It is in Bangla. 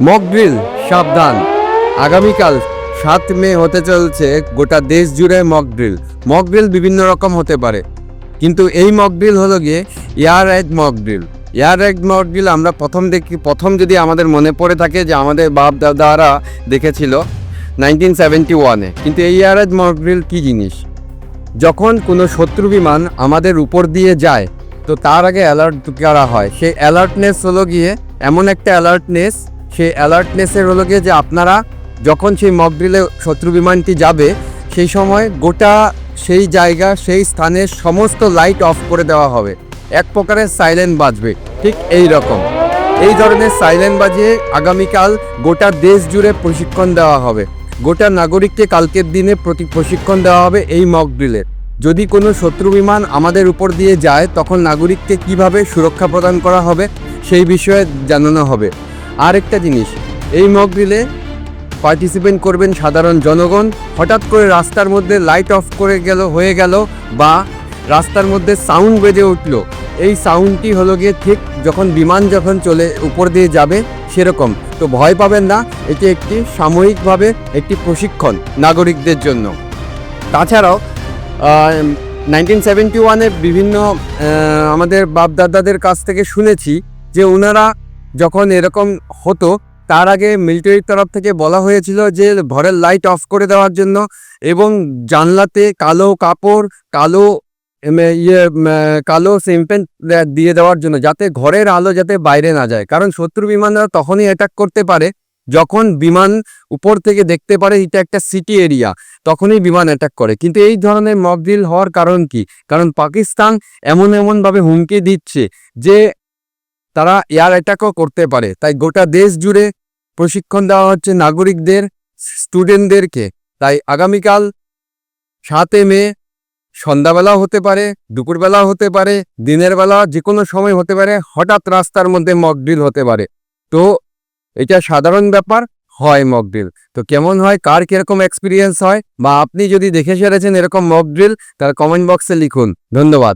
মক ড্রিল সাবধান, আগামীকাল 7 মে হতে চলছে গোটা দেশ জুড়ে মক ড্রিল। মক ড্রিল বিভিন্ন রকম হতে পারে, কিন্তু এই মক ড্রিল হলো গিয়ে air ride mock drill. Air ride mock drill আমরা প্রথম যদি আমাদের মনে পড়ে থাকে যে আমাদের বাপ দাদারা দেখেছিল 1971-এ। কিন্তু এই এয়ার রাইড মক ড্রিল কী জিনিস? যখন কোনো শত্রু বিমান আমাদের উপর দিয়ে যায় তো তার আগে অ্যালার্ট করা হয়। সেই অ্যালার্টনেস হলো গিয়ে এমন একটা অ্যালার্টনেস, সেই অ্যালার্টনেসের হলো গিয়ে যে আপনারা যখন সেই মক ড্রিলে শত্রু বিমানটি যাবে সেই সময় গোটা সেই জায়গা সেই স্থানের সমস্ত লাইট অফ করে দেওয়া হবে। এক প্রকারের সাইলেন্ট বাজবে, ঠিক এই রকম। এই ধরনের সাইলেন্ট বাজিয়ে আগামীকাল গোটা দেশ জুড়ে প্রশিক্ষণ দেওয়া হবে। গোটা নাগরিককে কালকের দিনে প্রশিক্ষণ দেওয়া হবে এই মক ড্রিলের। যদি কোনো শত্রু বিমান আমাদের উপর দিয়ে যায় তখন নাগরিককে কিভাবে সুরক্ষা প্রদান করা হবে সেই বিষয়ে জানানো হবে। আর একটা জিনিস, এই মক ড্রিলে পার্টিসিপেট করবেন সাধারণ জনগণ। হঠাৎ করে রাস্তার মধ্যে লাইট অফ করে হয়ে গেল বা রাস্তার মধ্যে সাউন্ড বেজে উঠলো, এই সাউন্ডটি হলো গিয়ে ঠিক বিমান যখন চলে উপর দিয়ে যাবে সেরকম। তো ভয় পাবেন না, এটি একটি সাময়িকভাবে একটি প্রশিক্ষণ নাগরিকদের জন্য। তাছাড়াও 1971-এ বিভিন্ন আমাদের বাপদাদাদের কাছ থেকে শুনেছি যে ওনারা যখন এরকম হতো তার আগে মিলিটারির তরফ থেকে বলা হয়েছিল যে ঘরের লাইট অফ করে দেওয়ার জন্য এবং জানলাতে কালো কাপড়, কালো সিম্পেন দিয়ে দেওয়ার জন্য, যাতে ঘরের আলো যাতে বাইরে না যায়। কারণ শত্রু বিমানরা তখনই অ্যাটাক করতে পারে যখন বিমান উপর থেকে দেখতে পারে এটা একটা সিটি এরিয়া, তখনই বিমান অ্যাটাক করে। কিন্তু এই ধরনের মক ড্রিল হওয়ার কারণ কি? কারণ পাকিস্তান এমনভাবে হুমকি দিচ্ছে যে তারা এয়ার অ্যাটাকও করতে পারে। তাই গোটা দেশ জুড়ে প্রশিক্ষণ দেওয়া হচ্ছে নাগরিকদের, স্টুডেন্টদেরকে। তাই আগামীকাল 7 মে সন্ধ্যাবেলাও হতে পারে, দুপুরবেলাও হতে পারে, দিনের বেলা যে কোনো সময় হতে পারে, হঠাৎ রাস্তার মধ্যে মক ড্রিল হতে পারে। তো এটা সাধারণ ব্যাপার, হয় মক ড্রিল। তো কেমন হয়, কার কীরকম এক্সপিরিয়েন্স হয়, বা আপনি যদি দেখে সেরেছেন এরকম মক ড্রিল, তার কমেন্ট বক্সে লিখুন। ধন্যবাদ।